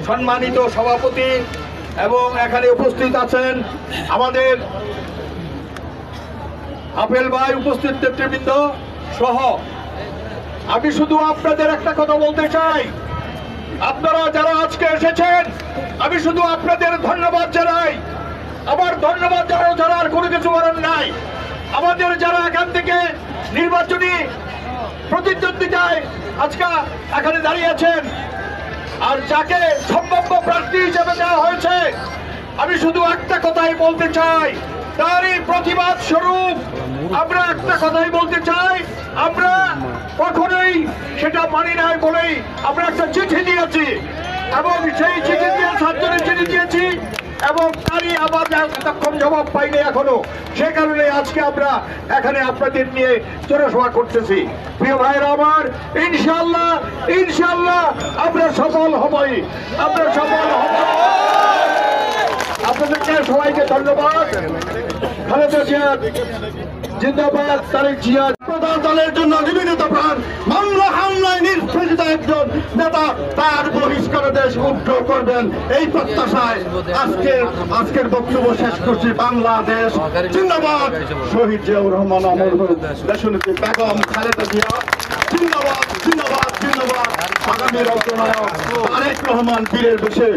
সম্মানিত সভাপতি এবং এখানে উপস্থিত আছেন আমাদের আপেল ভাই, উপস্থিত নেতৃবৃন্দ সহ আমি শুধু আপনাদের একটা কথা বলতে চাই। আপনারা যারা আজকে এসেছেন আমি শুধু আপনাদের ধন্যবাদ জানাই। আমার ধন্যবাদ জানার কোনো কিছু বলার নাই। আমাদের যারা এখান থেকে নির্বাচনী প্রতিদ্বন্দ্বিতায় আজকে এখানে দাঁড়িয়ে আছেন আর যাকে সম্ভাব্য প্রার্থী হিসেবে দেওয়া হয়েছে, আমি শুধু একটা কথাই বলতে চাই, তারই প্রতিবাদ স্বরূপ আমরা একটা কথাই বলতে চাই, আমরা কখনোই সেটা মানি নাই বলেই আমরা একটা চিঠি দিয়েছি এবং সেই চিঠি দিয়ে 7 জনের চিঠি দিয়েছি এবং তারই আবার এতক্ষণ জবাব পাইনি এখনো। সে কারণে আজকে আমরা এখানে আপনাদের নিয়ে জনসভা করতেছি। প্রিয় ভাইরা আমার, ইনশাআল্লাহ ইনশাআল্লাহ আমরা সফল হবই, আমরা সফল হব। আপনাদেরকে সবাইকে ধন্যবাদ। খালেদা জিয়া জিন্দাবাদ, তারেক জিয়া প্রধান দলের জন্য নিবেদিত প্রাণ, মামলা হামলায় নিষ্পেষিত একজন নেতা তার বহিষ্কার দেশ উদ্ধার করবেন এই প্রত্যাশায় আজকের বক্তব্য শেষ করছি। বাংলাদেশ জিন্দাবাদ, শহীদ জিয়াউর রহমান অমর দেশনেত্রী বেগম খালেদা জিয়া জিন্দাবাদ জিন্দাবাদ জিন্দাবাদ। আগামী রত্ননায়ক তারেক রহমান বীরের বেশে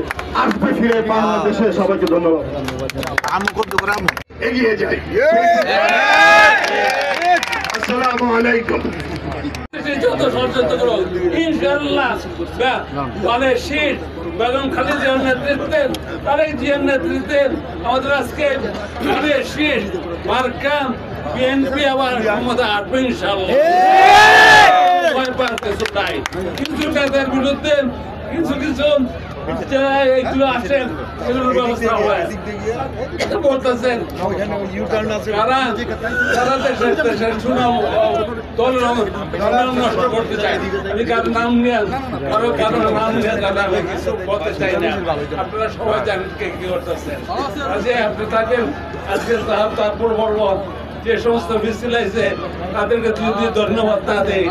আসবে ফিরে বাংলাদেশে। সবাইকে ধন্যবাদ। এগিয়ে যাই। আসসালামু আলাইকুম। ইনশাআল্লাহ দলের শীত বেগম খালেদা জিয়ার নেতৃত্বে, তারেক জিয়ার নেতৃত্বে আমাদের আজকে দলের শীত মার্কা বিএনপি আবার ক্ষমতা আসবে ইনশাআল্লাহ। কিছু নাই, কিছু তাদের বিরুদ্ধে কিছু কিছু যারা এইগুলো আসেন এগুলোর ব্যবস্থা হয় বলতেছেন তারা দেশের সুনাম দলের নষ্ট করতে চাই। আমি কারোর নাম নিয়ে কারোর নাম নিয়ে দাদা আমি কিছু বলতে চাই না। আপনারা সবাই জানেন কে কি করতেছেন। আজকে আপনি থাকেন আজকে তারপর বলবো যে সমস্ত মিছিল আছে তাদেরকে যদি ধন্যবাদ না দেয়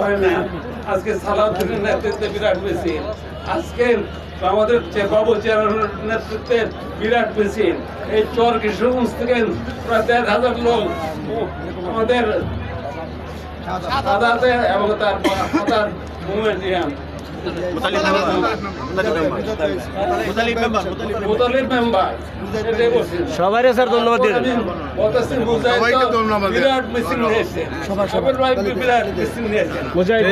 হয় না। আজকে সালাউদ্দিনের নেতৃত্বে বিরাট মিছিল, আজকে আমাদের বাবু চেয়ারের নেতৃত্বে বিরাট মিছিল। এই চর কিশোরগঞ্জ থেকে প্রায় ১,৫০০ লোক আমাদের সাদাতে এবং তার সাদার মুভমেন্ট ইয়ান মুতালিব মেম্বার এটাই বলছি সবাই স্যার ধন্যবাদ দিন সবাইকে ধন্যবাদ বিরাট মিছিল নিয়েছে সবার বিরাট মিছিল নিয়েছে মুজাহিদ